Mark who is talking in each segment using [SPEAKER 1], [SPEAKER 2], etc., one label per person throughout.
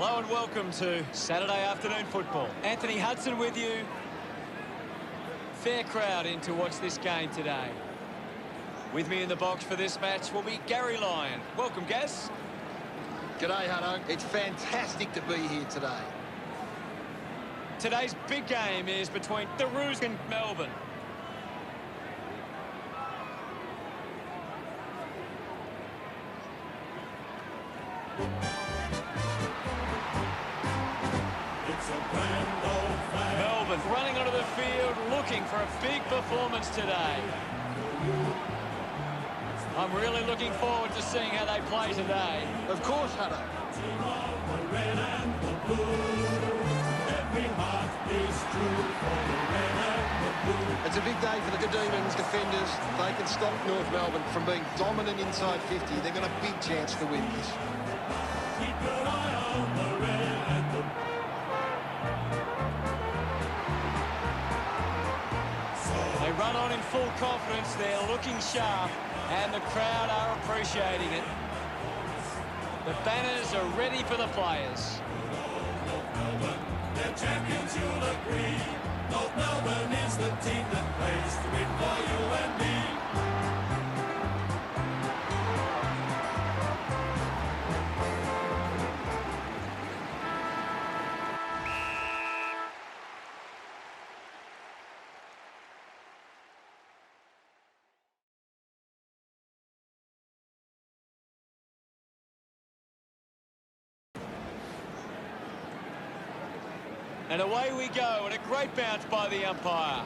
[SPEAKER 1] Hello and welcome to Saturday afternoon football. Anthony Hudson with you. Fair crowd in to watch this game today. With me in the box for this match will be Gary Lyon. Welcome, Gaz.
[SPEAKER 2] G'day, Hutto. It's fantastic to be here today.
[SPEAKER 1] Today's big game is between the Roos and Melbourne. Melbourne running onto the field looking for a big performance today. I'm really looking forward to seeing how they play today.
[SPEAKER 2] Of course, Hutto. It's a big day for the Demons defenders. They can stop North Melbourne from being dominant inside 50. They've got a big chance to win this.
[SPEAKER 3] Keep your eye on the red and the blue.
[SPEAKER 1] They run on in full confidence. They're looking sharp, and the crowd are appreciating it. The banners are ready for the players.
[SPEAKER 3] They're champions, you'll agree. North Melbourne is the team that plays to win for you and me.
[SPEAKER 1] And away we go, and a great bounce by the umpire.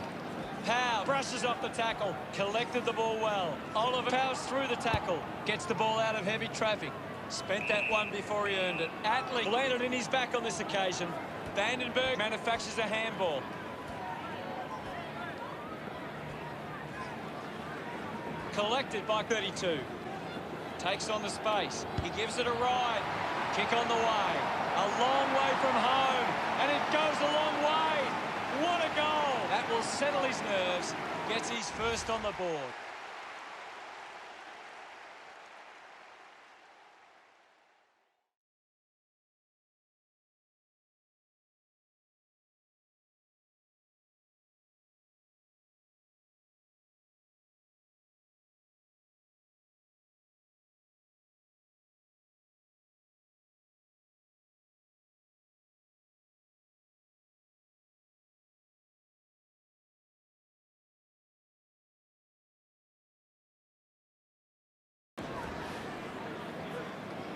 [SPEAKER 1] Powell brushes off the tackle, collected the ball well. Oliver powers through the tackle, gets the ball out of heavy traffic. Spent that one before he earned it. Atley landed in his back on this occasion. Vandenberg manufactures a handball. Collected by 32. Takes on the space. He gives it a ride. Kick on the way. A long way from home. And it goes a long way. What a goal. That will settle his nerves. Gets his first on the board.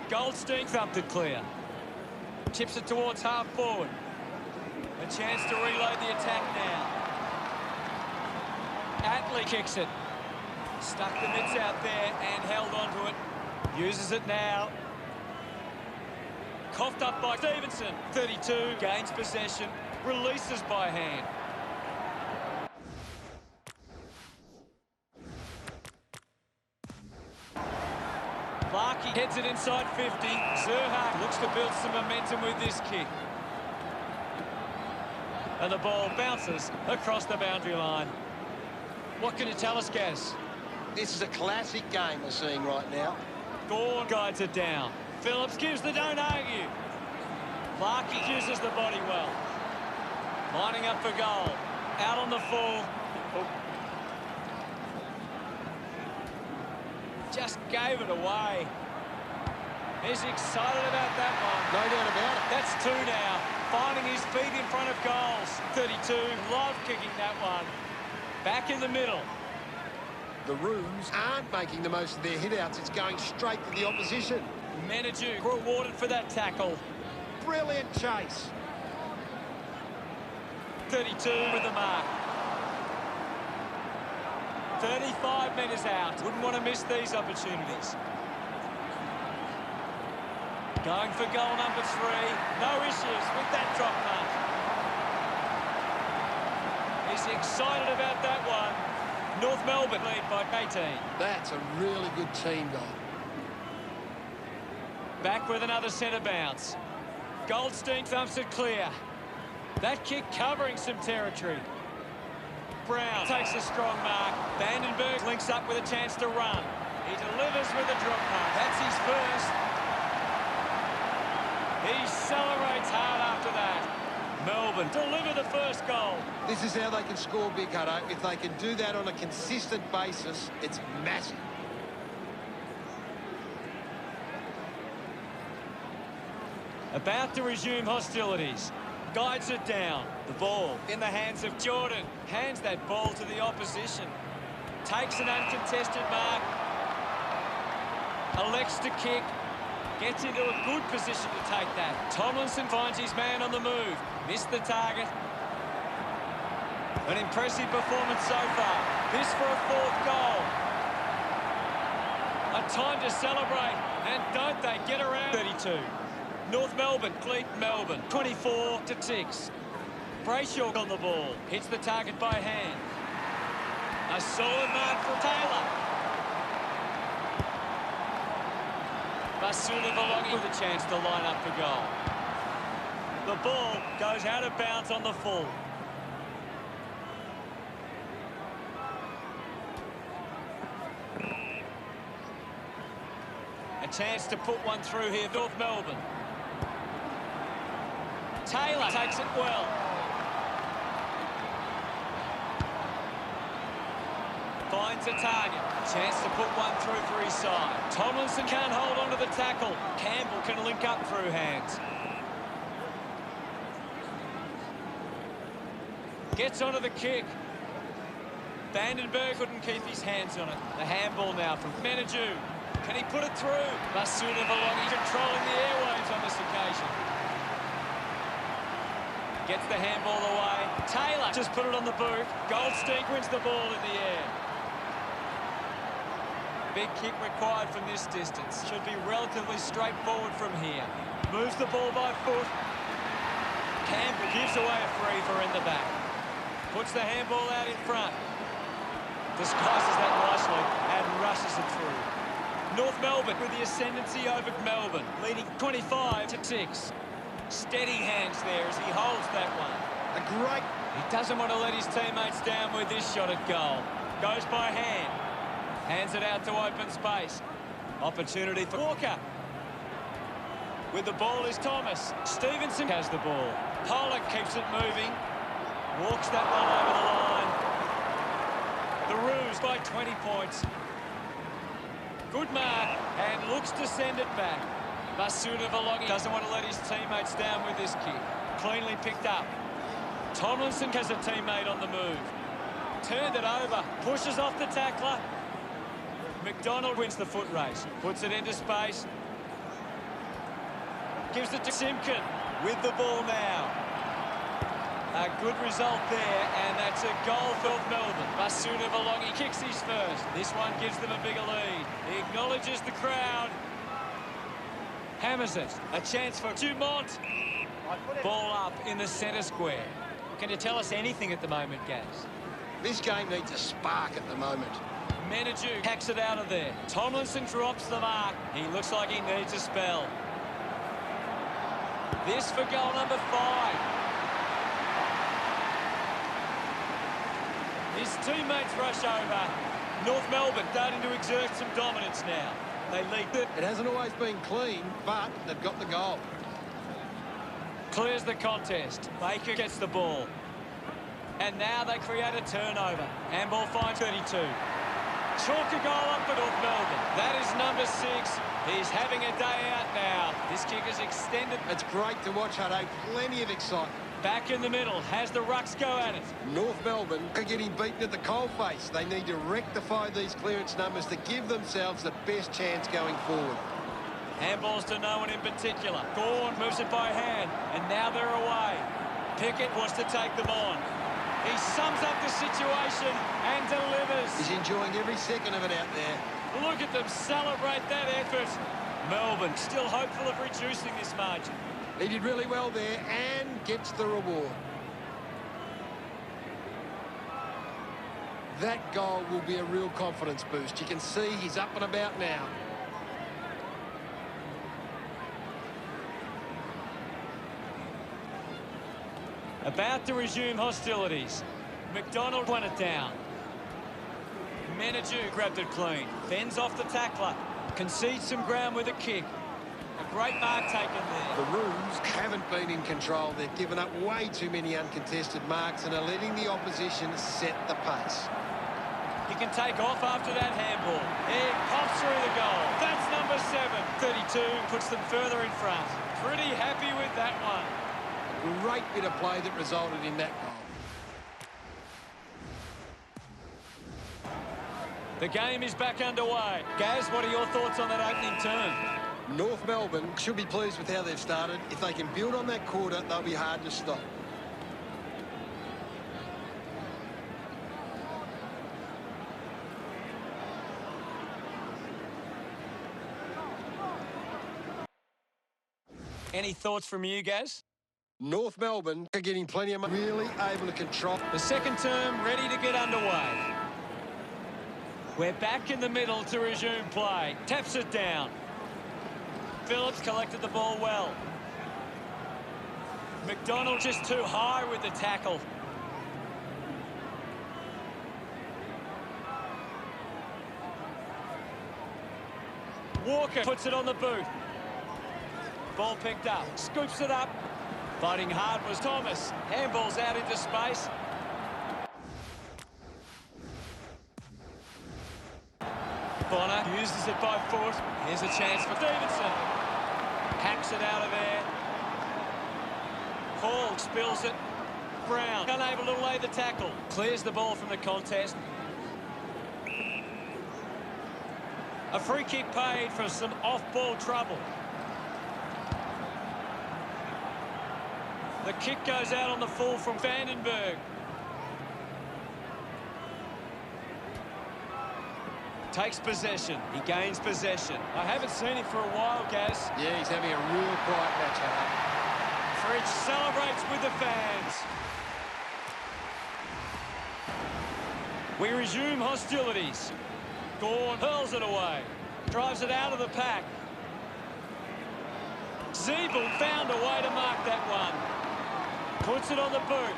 [SPEAKER 1] Goldstein thumped it clear. Chips it towards half forward. A chance to reload the attack now. Atley kicks it. Stuck the mitts out there and held onto it. Uses it now. Coughed up by Stevenson. 32 gains possession. Releases by hand. Larky heads it inside 50. Zerha looks to build some momentum with this kick. And the ball bounces across the boundary line. What can you tell us, Gaz?
[SPEAKER 2] This is a classic game we're seeing right now.
[SPEAKER 1] Gorn guides it down. Phillips gives the don't argue. Larky uses the body well. Lining up for goal. Out on the full. Just gave it away. He's excited about that one.
[SPEAKER 2] No doubt about it.
[SPEAKER 1] That's two now. Finding his feet in front of goals. 32, love kicking that one. Back in the middle.
[SPEAKER 2] The Roos aren't making the most of their hit-outs. It's going straight to the opposition.
[SPEAKER 1] Menadue rewarded for that tackle.
[SPEAKER 2] Brilliant chase.
[SPEAKER 1] 32 with the mark. 35 metres out. Wouldn't want to miss these opportunities. Going for goal number 3. No issues with that drop punt. He's excited about that one. North Melbourne lead by 18.
[SPEAKER 2] That's a really good team goal.
[SPEAKER 1] Back with another centre bounce. Goldstein thumps it clear. That kick covering some territory. Brown takes a strong mark. Vandenberg links up with a chance to run. He delivers with a drop punt. That's his first. He celebrates hard after that. Melbourne deliver the first goal.
[SPEAKER 2] This is how they can score big, Hutto. If they can do that on a consistent basis, it's massive.
[SPEAKER 1] About to resume hostilities. Guides it down. The ball in the hands of Jordan. Hands that ball to the opposition. Takes an uncontested mark. Elects to kick. Gets into a good position to take that. Tomlinson finds his man on the move. Missed the target. An impressive performance so far. This for a fourth goal. A time to celebrate. And don't they get around. 32. North Melbourne, Cleat Melbourne, 24-6. Brayshaw on the ball, hits the target by hand. A solid mark from Taylor. Basuna Valongi with a chance to line up for goal. The ball goes out of bounds on the full. A chance to put one through here, North Melbourne. Taylor takes it well. Finds a target. Chance to put one through for his side. Tomlinson can't hold on to the tackle. Campbell can link up through hands. Gets onto the kick. Vandenberg couldn't keep his hands on it. The handball now from Menadue. Can he put it through? Basuna Valongi controlling the airwaves on this occasion. Gets the handball away. Taylor just put it on the boot. Goldstein wins the ball in the air. Big kick required from this distance. Should be relatively straightforward from here. Moves the ball by foot. Campbell gives away a free for in the back. Puts the handball out in front. Disguises that nicely and rushes it through. North Melbourne with the ascendancy over Melbourne, leading 25-6. Steady hands there as he holds that one. He doesn't want to let his teammates down with this shot at goal. Goes by hand. Hands it out to open space. Opportunity for Walker. With the ball is Thomas. Stevenson has the ball. Pollock keeps it moving. Walks that one over the line. The Roos by 20 points. Good mark and looks to send it back. Basuna Valongi doesn't want to let his teammates down with this kick. Cleanly picked up. Tomlinson has a teammate on the move. Turned it over. Pushes off the tackler. McDonald wins the foot race. Puts it into space. Gives it to Simpkin with the ball now. A good result there, and that's a goal for Melbourne. Basuna Valongi kicks his first. This one gives them a bigger lead. He acknowledges the crowd. Hammers it. A chance for Dumont. Ball up in the centre square. Can you tell us anything at the moment, Gaz?
[SPEAKER 2] This game needs a spark at the moment.
[SPEAKER 1] Menadue hacks it out of there. Tomlinson drops the mark. He looks like he needs a spell. This for goal number 5. His teammates rush over. North Melbourne starting to exert some dominance now. They lead it.
[SPEAKER 2] It hasn't always been clean, but they've got the goal.
[SPEAKER 1] Clears the contest. Baker gets the ball. And now they create a turnover. Handball finds 32. Chalk a goal up for North Melbourne. That is number 6. He's having a day out now. This kick is extended.
[SPEAKER 2] It's great to watch, Hutto. Plenty of excitement.
[SPEAKER 1] Back in the middle. Has the Rucks go at it.
[SPEAKER 2] North Melbourne are getting beaten at the coalface. They need to rectify these clearance numbers to give themselves the best chance going forward.
[SPEAKER 1] Handballs to no one in particular. Gorn moves it by hand, and now they're away. Pickett wants to take them on. He sums up the situation and delivers.
[SPEAKER 2] He's enjoying every second of it out there.
[SPEAKER 1] Look at them celebrate that effort. Melbourne still hopeful of reducing this margin.
[SPEAKER 2] He did really well there and gets the reward. That goal will be a real confidence boost. You can see he's up and about now.
[SPEAKER 1] About to resume hostilities. McDonald won it down. Menadue grabbed it clean. Fends off the tackler. Concedes some ground with a kick. A great mark taken there.
[SPEAKER 2] The Roos haven't been in control. They've given up way too many uncontested marks and are letting the opposition set the pace.
[SPEAKER 1] He can take off after that handball. He pops through the goal. That's number 7. 32 puts them further in front. Pretty happy with that one.
[SPEAKER 2] Great bit of play that resulted in that goal.
[SPEAKER 1] The game is back underway. Gaz, what are your thoughts on that opening turn?
[SPEAKER 2] North Melbourne should be pleased with how they've started. If they can build on that quarter, they'll be hard to stop.
[SPEAKER 1] Any thoughts from you, Gaz?
[SPEAKER 2] North Melbourne are getting plenty of money, really able to control.
[SPEAKER 1] The second term ready to get underway. We're back in the middle to resume play. Taps it down. Phillips collected the ball well. McDonald just too high with the tackle. Walker puts it on the boot. Ball picked up. Scoops it up. Fighting hard was Thomas. Handball's out into space. Bonner uses it by foot. Here's a chance for Stevenson. Hacks it out of there. Hall spills it. Brown unable to lay the tackle. Clears the ball from the contest. A free kick paid for some off-ball trouble. The kick goes out on the full from Vandenberg. Takes possession. He gains possession. I haven't seen him for a while, Gaz.
[SPEAKER 2] Yeah, he's having a real quiet match, Alan.
[SPEAKER 1] Fridge celebrates with the fans. We resume hostilities. Gorn hurls it away. Drives it out of the pack. Zeeble found a way to mark that one. Puts it on the boot.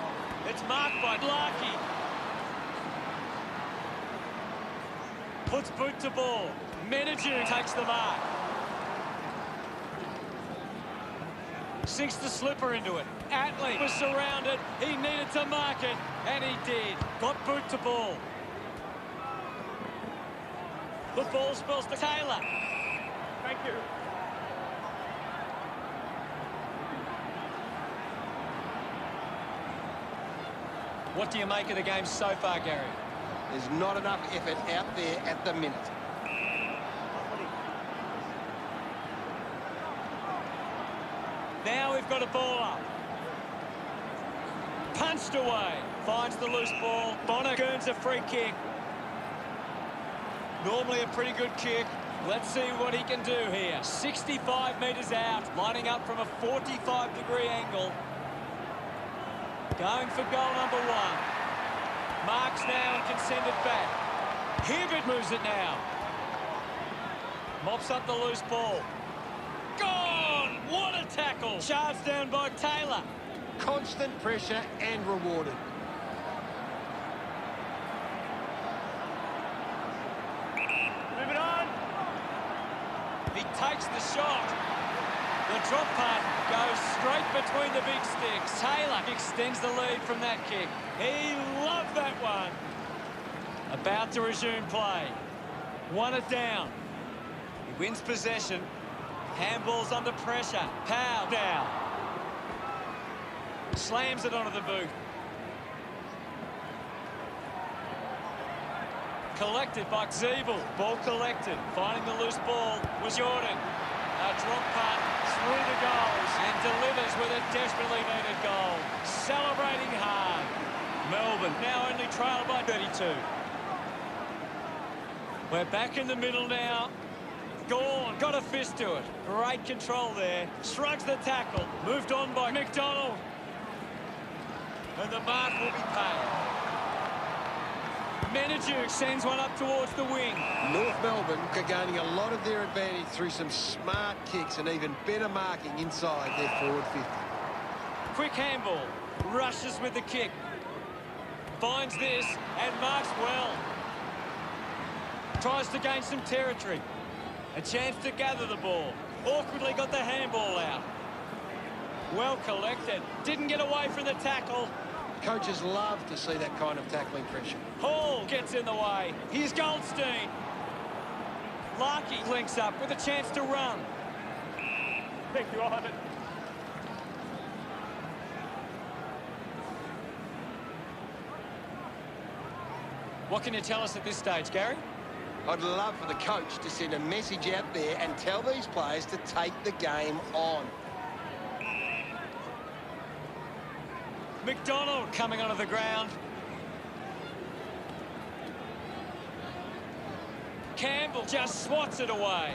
[SPEAKER 1] It's marked by Larkey. Puts boot to ball. Menadue takes the mark. Sinks the slipper into it. Atley was surrounded. He needed to mark it, and he did. Got boot to ball. The ball spills to Taylor. Thank you. What do you make of the game so far, Gary?
[SPEAKER 2] There's not enough effort out there at the minute.
[SPEAKER 1] Now we've got a ball up. Punched away. Finds the loose ball. Bonner earns a free kick. Normally a pretty good kick. Let's see what he can do here. 65 metres out. Lining up from a 45-degree angle. Going for goal number 1. Marks now and can send it back. Hibbert moves it now. Mops up the loose ball. Gone! What a tackle! Charged down by Taylor.
[SPEAKER 2] Constant pressure and rewarded.
[SPEAKER 1] Move it on. He takes the shot. The drop punt goes straight between the big sticks. Taylor extends the lead from that kick. He loved that one. About to resume play. Won it down. He wins possession. Handball's under pressure. Powell down. Slams it onto the boot. Collected by Zeeble. Ball collected. Finding the loose ball was Jordan. A drop punt through the goals and delivers with a desperately needed goal. Celebrating hard. Melbourne now only trailed by 32. We're back in the middle now. Gorn got a fist to it. Great control there. Shrugs the tackle. Moved on by McDonald. And the mark will be paid. Menadue sends one up towards the wing.
[SPEAKER 2] North Melbourne are gaining a lot of their advantage through some smart kicks and even better marking inside their forward 50.
[SPEAKER 1] Quick handball. Rushes with the kick. Finds this and marks well. Tries to gain some territory. A chance to gather the ball. Awkwardly got the handball out. Well collected. Didn't get away from the tackle.
[SPEAKER 2] Coaches love to see that kind of tackling pressure.
[SPEAKER 1] Hall gets in the way. Here's Goldstein. Larkey links up with a chance to run. Thank you, Ivan. What can you tell us at this stage, Gary?
[SPEAKER 2] I'd love for the coach to send a message out there and tell these players to take the game on.
[SPEAKER 1] McDonald coming onto the ground. Campbell just swats it away.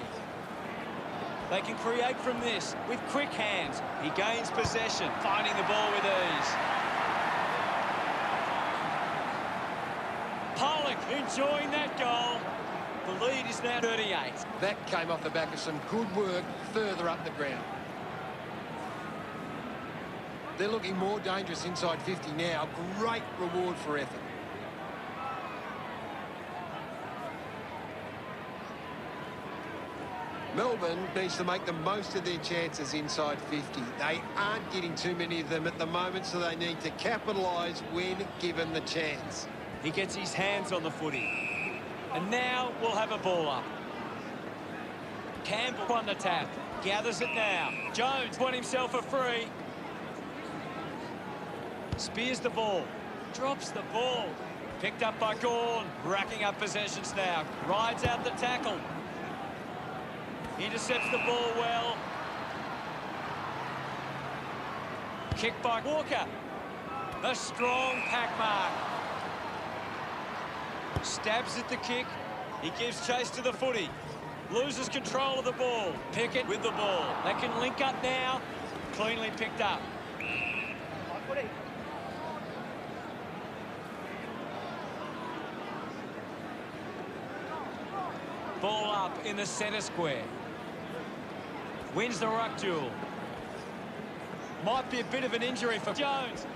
[SPEAKER 1] They can create from this with quick hands. He gains possession, finding the ball with ease. Pollock enjoying that goal. The lead is now 38.
[SPEAKER 2] That came off the back of some good work further up the ground. They're looking more dangerous inside 50 now. Great reward for effort. Melbourne needs to make the most of their chances inside 50. They aren't getting too many of them at the moment, so they need to capitalise when given the chance.
[SPEAKER 1] He gets his hands on the footy. And now we'll have a ball up. Campbell on the tap. Gathers it now. Jones won himself a free. Spears the ball. Drops the ball. Picked up by Gawn. Racking up possessions now. Rides out the tackle. Intercepts the ball well. Kick by Walker. A strong pack mark. Stabs at the kick. He gives chase to the footy. Loses control of the ball. Pickett with the ball. They can link up now. Cleanly picked up. Ball up in the centre square. Wins the ruck duel. Might be a bit of an injury for Jones.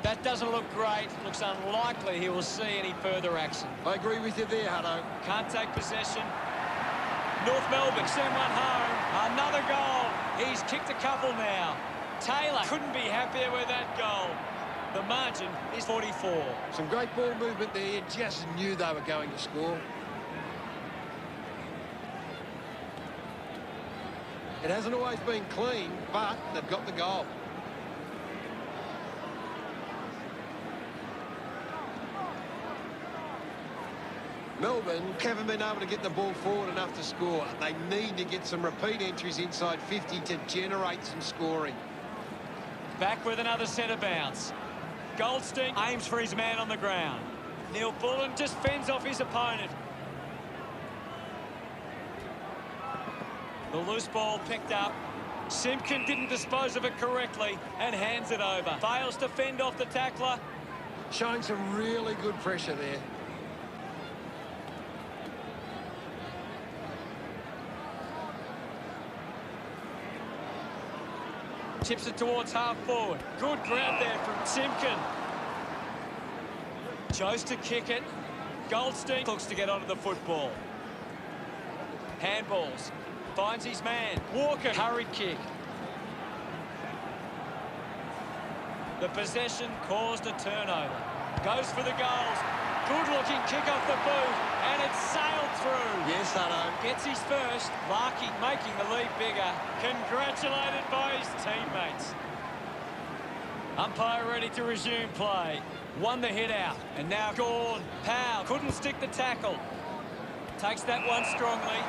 [SPEAKER 1] That doesn't look great. Looks unlikely he will see any further action.
[SPEAKER 2] I agree with you there, Hutto.
[SPEAKER 1] Can't take possession. North Melbourne send one home. Another goal. He's kicked a couple now. Taylor couldn't be happier with that goal. The margin is 44.
[SPEAKER 2] Some great ball movement there. You just knew they were going to score. It hasn't always been clean, but they've got the goal. Melbourne haven't been able to get the ball forward enough to score. They need to get some repeat entries inside 50 to generate some scoring.
[SPEAKER 1] Back with another centre bounce. Goldstein aims for his man on the ground. Neil Bullen just fends off his opponent. The loose ball picked up. Simpkin didn't dispose of it correctly and hands it over. Fails to fend off the tackler.
[SPEAKER 2] Showing some really good pressure there.
[SPEAKER 1] Chips it towards half forward. Good grab there from Simpkin. Chose to kick it. Goldstein looks to get onto the football. Handballs. Finds his man. Walker, hurried kick. The possession caused a turnover. Goes for the goals. Good-looking kick off the boot, and it's sailed through.
[SPEAKER 2] Yes, Hutto.
[SPEAKER 1] Gets his first. Larkey making the lead bigger. Congratulated by his teammates. Umpire ready to resume play. Won the hit out, and now Gawn. Powell couldn't stick the tackle. Takes that one strongly.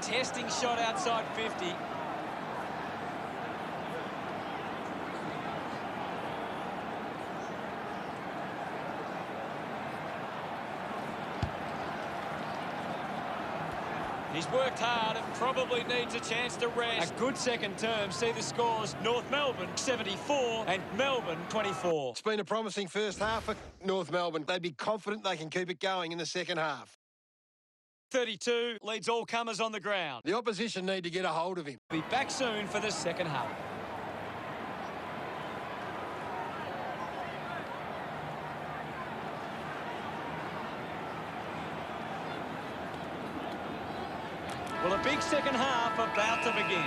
[SPEAKER 1] Testing shot outside 50. He's worked hard and probably needs a chance to rest. A good second term. See the scores. North Melbourne 74 and Melbourne 24.
[SPEAKER 2] It's been a promising first half for North Melbourne. They'd be confident they can keep it going in the second half.
[SPEAKER 1] 32 leads all comers on the ground.
[SPEAKER 2] The opposition need to get a hold of him.
[SPEAKER 1] Be back soon for the second half. Well, a big second half about to begin.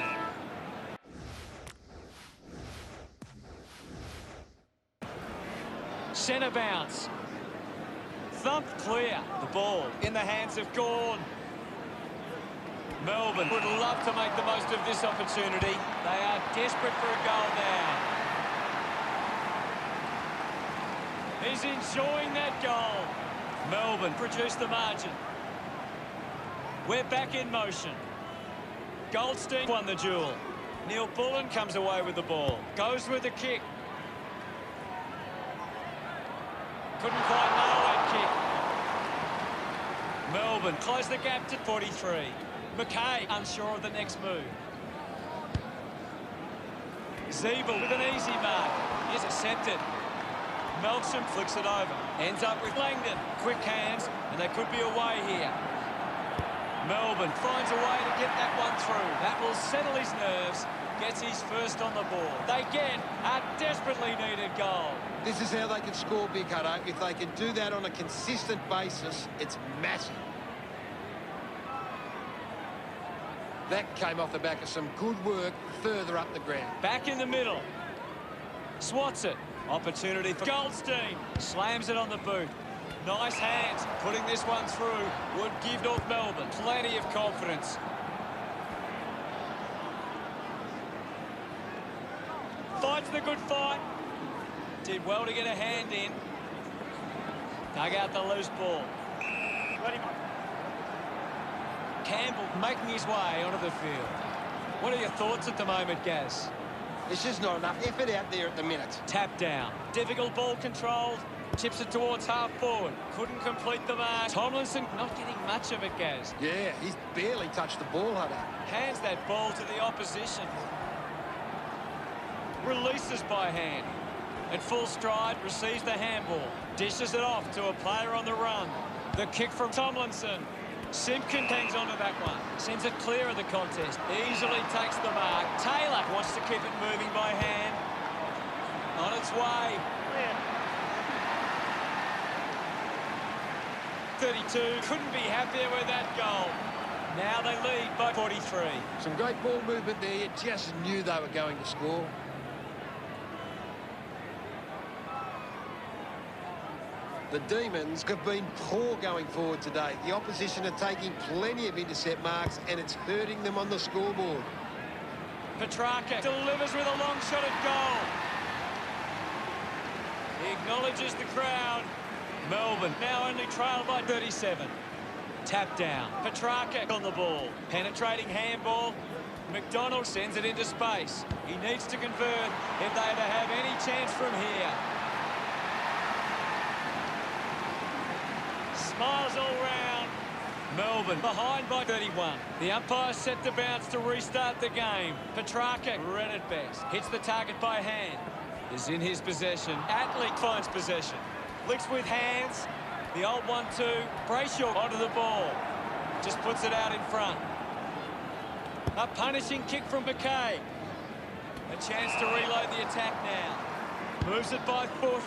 [SPEAKER 1] Centre bounce. Thumped clear. The ball in the hands of Gawn. Melbourne would love to make the most of this opportunity. They are desperate for a goal now. He's enjoying that goal. Melbourne produced the margin. We're back in motion. Goldstein won the duel. Neil Bullen comes away with the ball. Goes with the kick. Couldn't quite nail that kick. Melbourne close the gap to 43. McKay unsure of the next move. Zeeble with an easy mark. Intercepted. Melksham flicks it over. Ends up with Langdon. Quick hands, and they could be away here. Melbourne finds a way to get that one through. That will settle his nerves. Gets his first on the board. They get a desperately needed goal.
[SPEAKER 2] This is how they can score big, Hutto. If they can do that on a consistent basis, it's massive. That came off the back of some good work further up the ground.
[SPEAKER 1] Back in the middle. Swats it. Opportunity for Goldstein. Slams it on the boot. Nice hands. Putting this one through would give North Melbourne plenty of confidence. Fights the good fight. Did well to get a hand in. Dug out the loose ball. Campbell making his way onto the field. What are your thoughts at the moment, Gaz?
[SPEAKER 4] There's just not enough effort out there at the minute.
[SPEAKER 1] Tap down. Difficult ball controlled. Tips it towards half forward. Couldn't complete the mark. Tomlinson not getting much of it, Gaz.
[SPEAKER 2] Yeah, he's barely touched the ball, Hutto.
[SPEAKER 1] Hands that ball to the opposition. Releases by hand. At full stride, receives the handball. Dishes it off to a player on the run. The kick from Tomlinson. Simpkin hangs onto that one. Sends it clear of the contest. Easily takes the mark. Taylor wants to keep it moving by hand. On its way. 32. Couldn't be happier with that goal. Now they lead by 43.
[SPEAKER 2] Some great ball movement there. You just knew they were going to score. The Demons have been poor going forward today. The opposition are taking plenty of intercept marks, and it's hurting them on the scoreboard.
[SPEAKER 1] Petrarca delivers with a long shot at goal. He acknowledges the crowd. Melbourne now only trailed by 37. Tap down. Petrarca on the ball. Penetrating handball. McDonald sends it into space. He needs to convert if they are to have any chance from here. Smiles all round. Melbourne behind by 31. The umpire set the bounce to restart the game. Petrarca, red at best. Hits the target by hand. Is in his possession. Atlee finds possession. Licks with hands. The old 1-2. Brayshaw onto the ball. Just puts it out in front. A punishing kick from McKay. A chance to reload the attack now. Moves it by foot.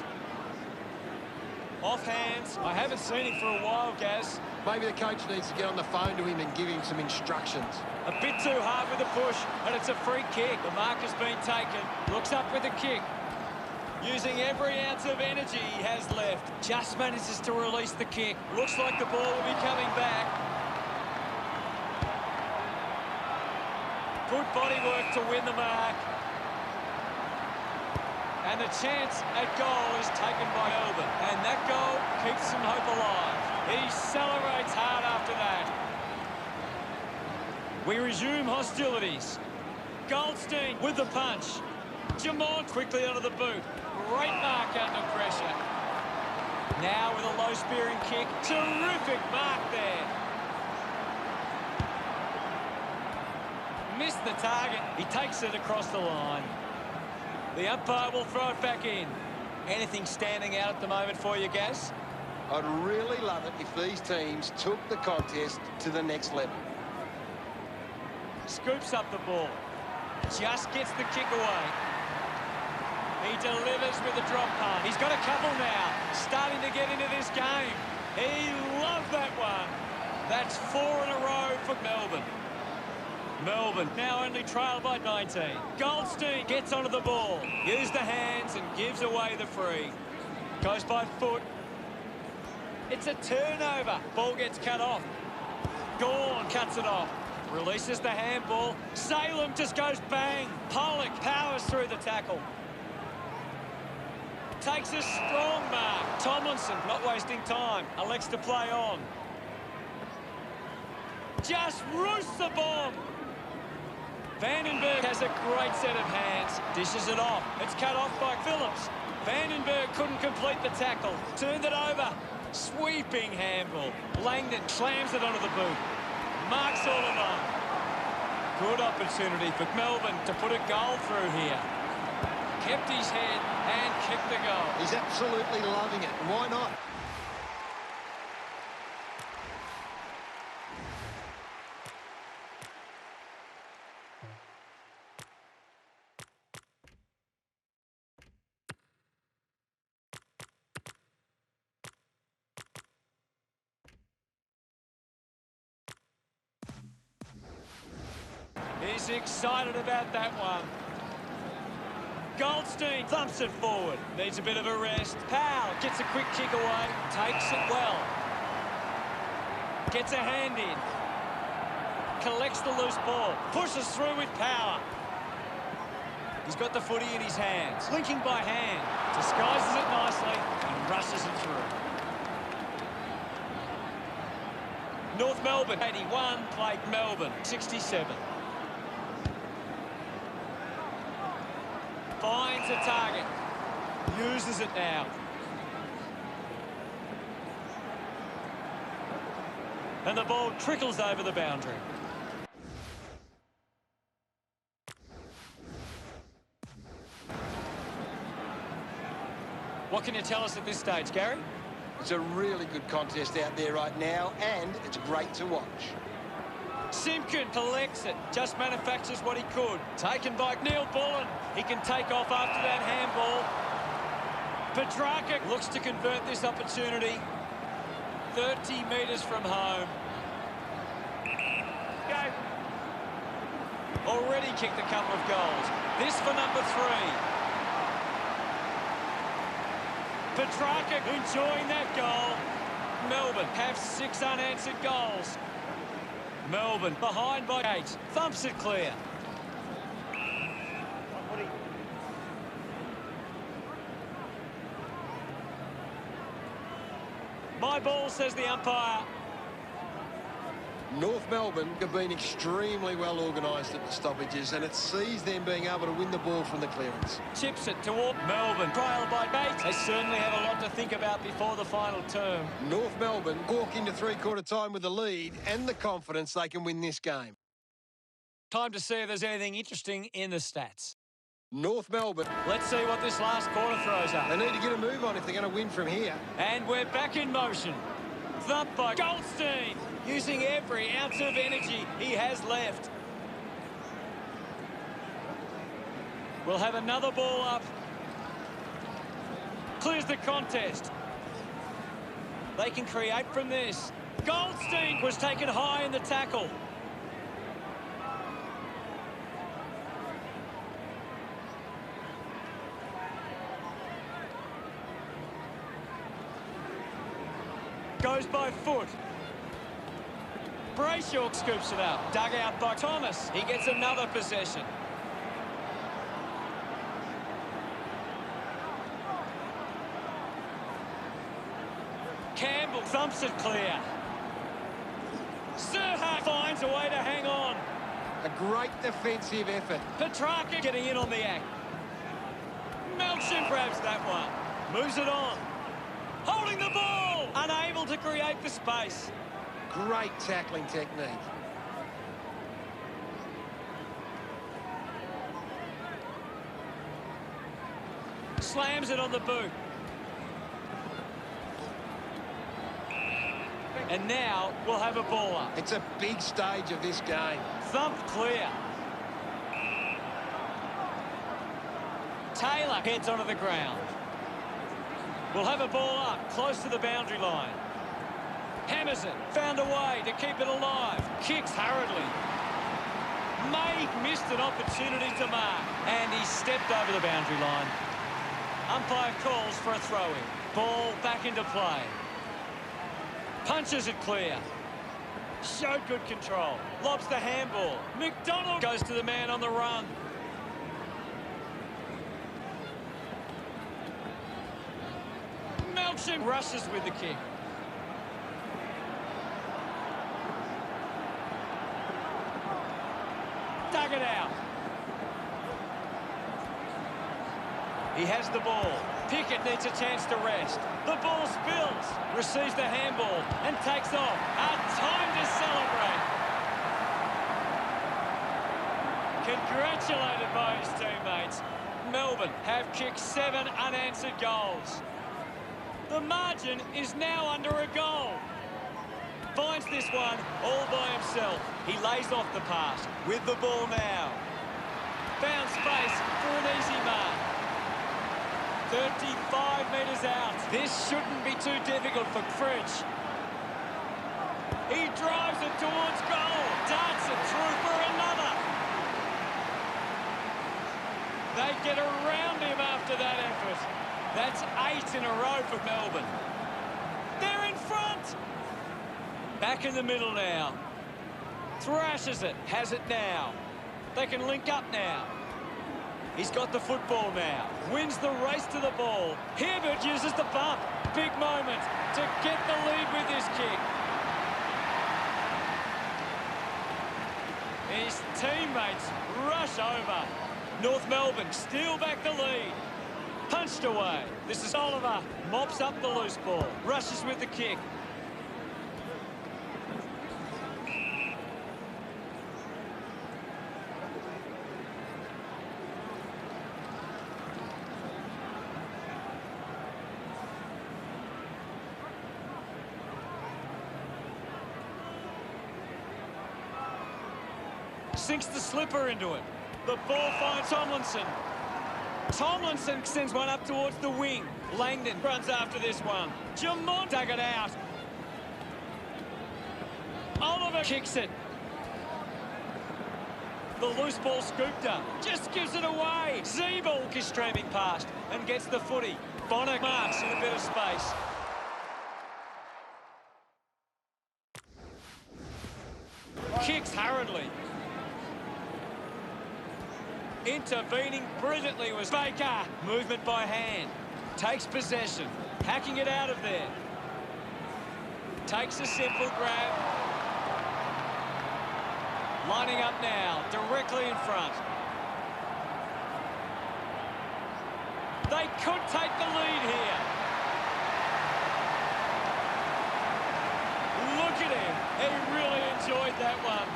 [SPEAKER 1] Off hands. I haven't seen him for a while, Gaz.
[SPEAKER 2] Maybe the coach needs to get on the phone to him and give him some instructions.
[SPEAKER 1] A bit too hard with the push, and it's a free kick. The mark has been taken. Looks up with the kick. Using every ounce of energy he has left. Just manages to release the kick. Looks like the ball will be coming back. Good body work to win the mark. And the chance at goal is taken by Melbourne. And that goal keeps some hope alive. He celebrates hard after that. We resume hostilities. Goldstein with the punch. Jamon quickly onto the boot. Great mark under pressure. Now with a low spearing kick. Terrific mark there. Missed the target. He takes it across the line. The umpire will throw it back in. Anything standing out at the moment for you, Gaz?
[SPEAKER 4] I'd really love it if these teams took the contest to the next level.
[SPEAKER 1] Scoops up the ball. Just gets the kick away. He delivers with a drop punt. He's got a couple now. Starting to get into this game. He loved that one. That's 4 in a row for Melbourne. Melbourne now only trail by 19. Goldstein gets onto the ball. Uses the hands and gives away the free. Goes by foot. It's a turnover. Ball gets cut off. Gorn cuts it off. Releases the handball. Salem just goes bang. Pollock powers through the tackle. Takes a strong mark. Tomlinson, not wasting time, elects to play on. Just roosts the bomb. Vandenberg has a great set of hands. Dishes it off. It's cut off by Phillips. Vandenberg couldn't complete the tackle. Turned it over. Sweeping handball. Langdon slams it onto the boot. Marks all alone. Good opportunity for Melbourne to put a goal through here. Kept his head and kicked the goal.
[SPEAKER 2] He's absolutely loving it. Why not?
[SPEAKER 1] He's excited about that one. Goldstein thumps it forward. Needs a bit of a rest. Powell gets a quick kick away. Takes it well. Gets a hand in. Collects the loose ball. Pushes through with power. He's got the footy in his hands. Linking by hand. Disguises it nicely and rushes it through. North Melbourne 81, played Melbourne 67. Finds a target. Uses it now. And the ball trickles over the boundary. What can you tell us at this stage, Gary?
[SPEAKER 4] It's a really good contest out there right now, and it's great to watch.
[SPEAKER 1] Simpkin collects it, just manufactures what he could. Taken by Neil Bullen. He can take off after that handball. Petrarca looks to convert this opportunity. 30 metres from home. Go. Already kicked a couple of goals. This for number 3. Petrarca enjoying that goal. Melbourne have 6 unanswered goals. Melbourne behind by 8. Thumps it clear. My ball, says the umpire.
[SPEAKER 2] North Melbourne have been extremely well organised at the stoppages, and it sees them being able to win the ball from the clearance.
[SPEAKER 1] Chips it toward Melbourne. Trail by 8. They certainly have a lot to think about before the final term.
[SPEAKER 2] North Melbourne walk into three-quarter time with the lead and the confidence they can win this game.
[SPEAKER 1] Time to see if there's anything interesting in the stats.
[SPEAKER 2] North Melbourne,
[SPEAKER 1] Let's see what this last quarter throws up.
[SPEAKER 2] they need to get a move on if they're going to win from here.
[SPEAKER 1] And we're back in motion. Thumped by Goldstein, using every ounce of energy he has left. We'll have another ball up. Clears the contest. They can create from this. Goldstein was taken high in the tackle. Goes by foot. Brayshaw scoops it up. Dug out by Thomas. He gets another possession. Campbell thumps it clear. Serha finds a way to hang on.
[SPEAKER 2] A great defensive effort.
[SPEAKER 1] Petrarca getting in on the act. Melksham grabs that one. Moves it on. Holding the ball. Unable to create the space.
[SPEAKER 2] Great tackling technique.
[SPEAKER 1] Slams it on the boot. And now we'll have a ball up.
[SPEAKER 2] It's a big stage of this game.
[SPEAKER 1] Thumped clear. Taylor heads onto the ground. We'll have a ball up, close to the boundary line. Hammers it, found a way to keep it alive. Kicks hurriedly. May missed an opportunity to mark. And he stepped over the boundary line. Umpire calls for a throw-in. Ball back into play. Punches it clear. Showed good control. Lobs the handball. McDonald goes to the man on the run. Melchin rushes with the kick. Dug it out. He has the ball. Pickett needs a chance to rest. The ball spills. Receives the handball and takes off. A time to celebrate. Congratulated by his teammates. Melbourne have kicked 7 unanswered goals. The margin is now under a goal. Finds this one all by himself. He lays off the pass with the ball now. Found space for an easy mark. 35 metres out. This shouldn't be too difficult for Fridge. He drives it towards goal. Darts it through for another. They get around him after that effort. That's 8 in a row for Melbourne. They're in front. Back in the middle now. Thrashes it. Has it now. They can link up now. He's got the football now. Wins the race to the ball. Hibbert uses the bump. Big moment to get the lead with this kick. His teammates rush over. North Melbourne steal back the lead. Punched away. This is Oliver. Mops up the loose ball. Rushes with the kick. Sinks the slipper into it. The ball finds Tomlinson. Tomlinson sends one up towards the wing. Langdon runs after this one. Jamont dug it out. Oliver kicks it. The loose ball scooped up. Just gives it away. Zeebalk is streaming past and gets the footy. Bonner marks in a bit of space. Kicks hurriedly. Intervening brilliantly was Baker. Movement by hand. Takes possession. Hacking it out of there. Takes a simple grab. Lining up now, directly in front. They could take the lead here. Look at him. He really enjoyed that one.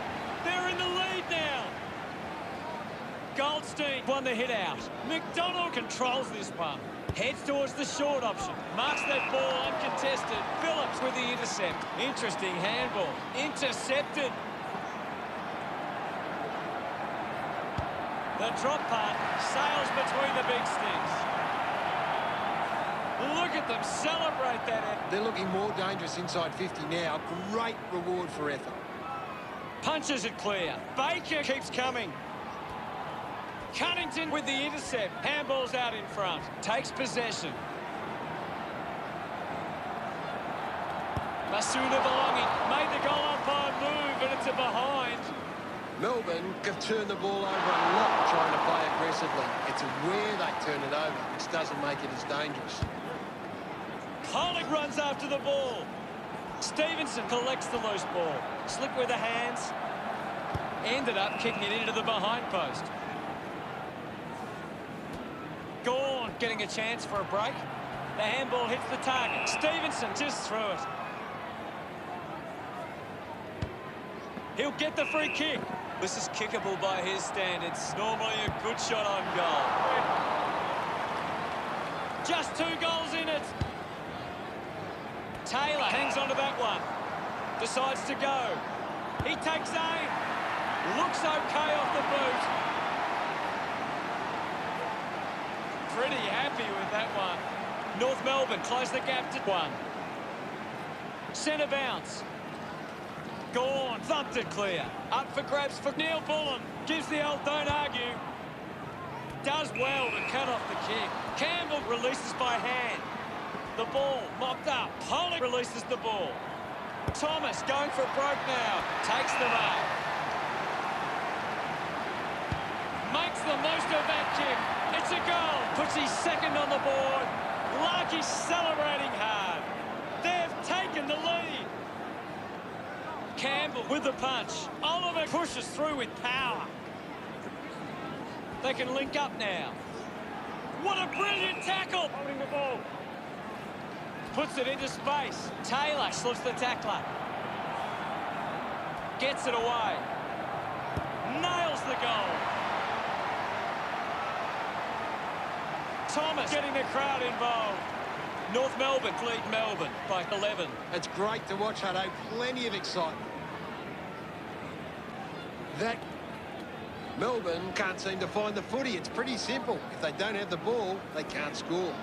[SPEAKER 1] They're in the lead now. Goldstein won the hit out. McDonald controls this one. Heads towards the short option. Marks that ball uncontested. Phillips with the intercept. Interesting handball. Intercepted. The drop punt sails between the big sticks. Look at them celebrate that.
[SPEAKER 2] They're looking more dangerous inside 50 now. Great reward for effort.
[SPEAKER 1] Punches it clear. Baker keeps coming. Cunnington with the intercept. Handball's out in front. Takes possession. Masuda belonging. Made the goal umpire move, and it's a behind.
[SPEAKER 2] Melbourne have turned the ball over a lot trying to play aggressively. It's where they turn it over, which doesn't make it as dangerous.
[SPEAKER 1] Pollock runs after the ball. Stevenson collects the loose ball. Slick with the hands. Ended up kicking it into the behind post. Gawn getting a chance for a break. The handball hits the target. Stevenson just threw it. He'll get the free kick. This is kickable by his standards. Normally a good shot on goal. Just 2 goals in it. Taylor hangs on to that one. Decides to go. He takes aim. Looks okay off the boot. Pretty happy with that one. North Melbourne close the gap to 1. Centre bounce. Gone, thumped it clear. Up for grabs for Neil Bullen. Gives the old don't argue. Does well to cut off the kick. Campbell releases by hand. The ball mopped up. Pollock releases the ball. Thomas going for a broke now. Takes the mark. Makes the most of that kick. It's a goal. Puts his second on the board. Larkey's celebrating hard. They've taken the lead. Campbell with the punch. Oliver pushes through with power. They can link up now. What a brilliant tackle. Holding the ball. Puts it into space. Taylor slips the tackler. Gets it away. Nails the goal. Thomas getting the crowd involved. North Melbourne lead Melbourne by 11.
[SPEAKER 2] It's great to watch, Hutto. Plenty of excitement. That Melbourne can't seem to find the footy. It's pretty simple. If they don't have the ball, they can't score.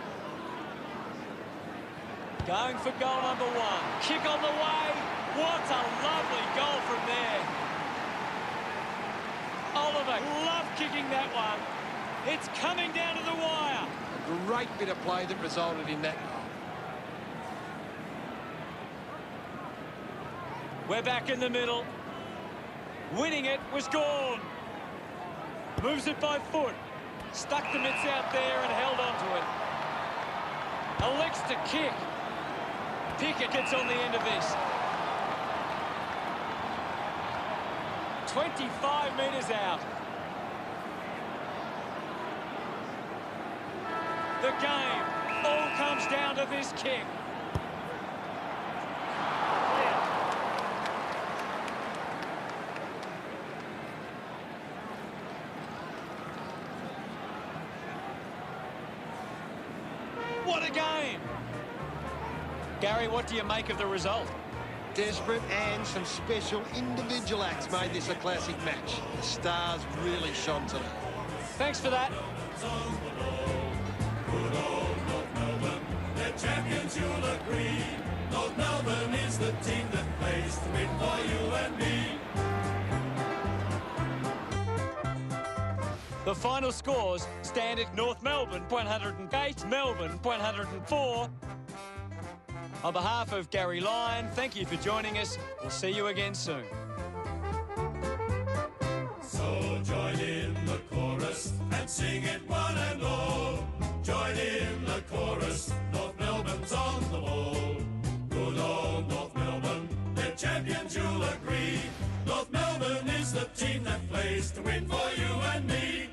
[SPEAKER 1] Going for goal number one. Kick on the way. What a lovely goal from there. Oliver loved kicking that one. It's coming down to the wire.
[SPEAKER 2] A great bit of play that resulted in that goal.
[SPEAKER 1] We're back in the middle. Winning it was Gone. Moves it by foot. Stuck the mitts out there and held on to it. Elects to kick. Pickett gets on the end of this. 25 metres out. The game all comes down to this kick. What a game! Gary, what do you make of the result?
[SPEAKER 2] Desperate and some special individual acts made this a classic match. The stars really shone tonight.
[SPEAKER 1] Thanks for that.
[SPEAKER 3] Good old North Melbourne, they're champions, you'll agree. North Melbourne is the team that plays to win for you and me.
[SPEAKER 1] The final scores stand at North Melbourne 108, Melbourne 104. On behalf of Gary Lyon, thank you for joining us. We'll see you again soon.
[SPEAKER 3] So join in the chorus and sing it one and all. Join in the chorus, North Melbourne's on the ball. Good old North Melbourne, they're champions, you'll agree. North Melbourne is the team that plays to win for you and me.